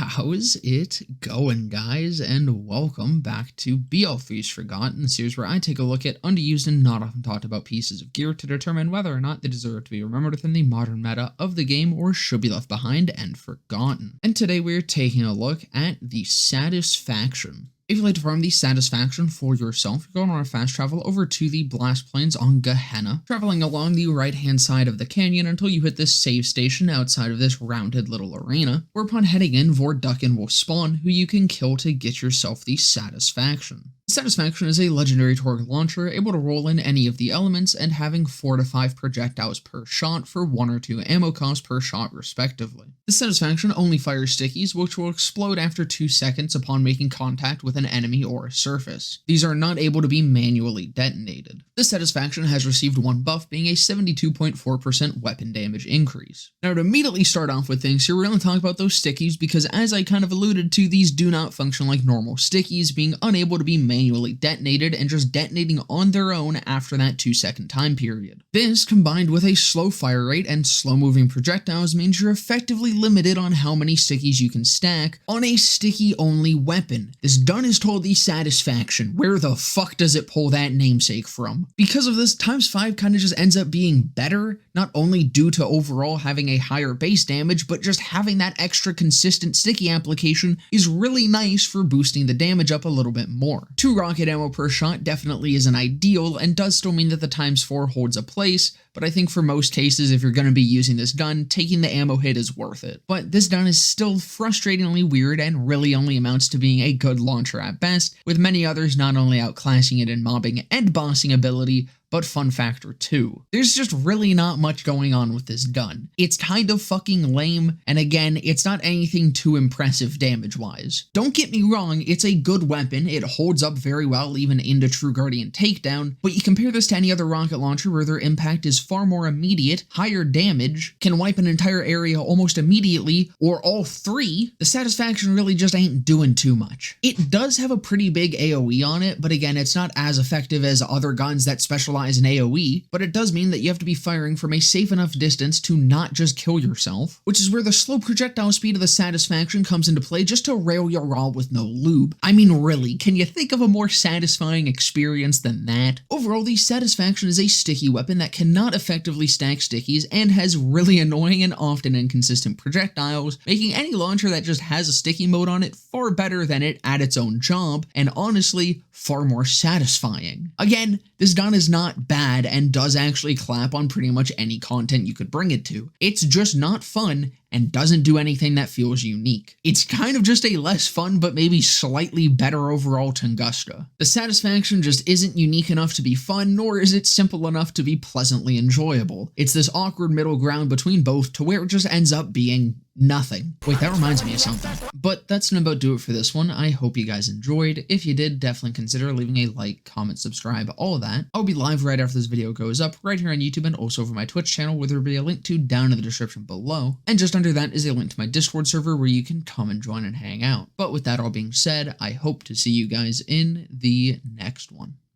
How's it going, guys? And welcome back to BL3's Forgotten, the series where I take a look at underused and not often talked about pieces of gear to determine whether or not they deserve to be remembered within the modern meta of the game or should be left behind and forgotten. And today we're taking a look at the Satisfaction. If you'd like to farm the Satisfaction for yourself, you're going on a fast travel over to the Blast Plains on Gehenna, traveling along the right-hand side of the canyon until you hit this save station outside of this rounded little arena, where upon heading in, Vorducken will spawn, who you can kill to get yourself the Satisfaction. The Satisfaction is a legendary Torgue launcher, able to roll in any of the elements and having 4 to 5 projectiles per shot for 1 or 2 ammo costs per shot respectively. The Satisfaction only fires stickies, which will explode after 2 seconds upon making contact with an enemy or a surface. These are not able to be manually detonated. The Satisfaction has received one buff, being a 72.4% weapon damage increase. Now to immediately start off with things here, we're going to talk about those stickies because, as I kind of alluded to, these do not function like normal stickies, being unable to be manually detonated and just detonating on their own after that 2-second time period. This, combined with a slow fire rate and slow moving projectiles, means you're effectively limited on how many stickies you can stack on a sticky only weapon. This done is told the Satisfaction. Where the fuck does it pull that namesake from? Because of this, ×5 kind of just ends up being better, not only due to overall having a higher base damage, but just having that extra consistent sticky application is really nice for boosting the damage up a little bit more. 2 rocket ammo per shot definitely isn't ideal and does still mean that the ×4 holds a place, but I think for most cases, if you're going to be using this gun, taking the ammo hit is worth it. But this gun is still frustratingly weird and really only amounts to being a good launcher at best, with many others not only outclassing it in mobbing and bossing ability, but fun factor too. There's just really not much going on with this gun. It's kind of fucking lame, and again, it's not anything too impressive damage-wise. Don't get me wrong, it's a good weapon, it holds up very well even into True Guardian Takedown, but you compare this to any other rocket launcher where their impact is far more immediate, higher damage, can wipe an entire area almost immediately, or all 3, the Satisfaction really just ain't doing too much. It does have a pretty big AoE on it, but again, it's not as effective as other guns that specialize in AoE, but it does mean that you have to be firing from a safe enough distance to not just kill yourself, which is where the slow projectile speed of the Satisfaction comes into play just to rail you raw with no lube. I mean, really, can you think of a more satisfying experience than that? Overall, the Satisfaction is a sticky weapon that cannot effectively stack stickies and has really annoying and often inconsistent projectiles, making any launcher that just has a sticky mode on it far better than it at its own job, and honestly, far more satisfying. Again, this gun is not bad and does actually clap on pretty much any content you could bring it to. It's just not fun and doesn't do anything that feels unique. It's kind of just a less fun but maybe slightly better overall Tunguska. The Satisfaction just isn't unique enough to be fun, nor is it simple enough to be pleasantly enjoyable. It's this awkward middle ground between both to where it just ends up being nothing. Wait, that reminds me of something. But that's gonna about do it for this one. I hope you guys enjoyed. If you did, definitely consider leaving a like, comment, subscribe, all of that. I'll be live right after this video goes up, right here on YouTube and also over my Twitch channel, where there will be a link to down in the description below. And just under that is a link to my Discord server where you can come and join and hang out. But with that all being said, I hope to see you guys in the next one.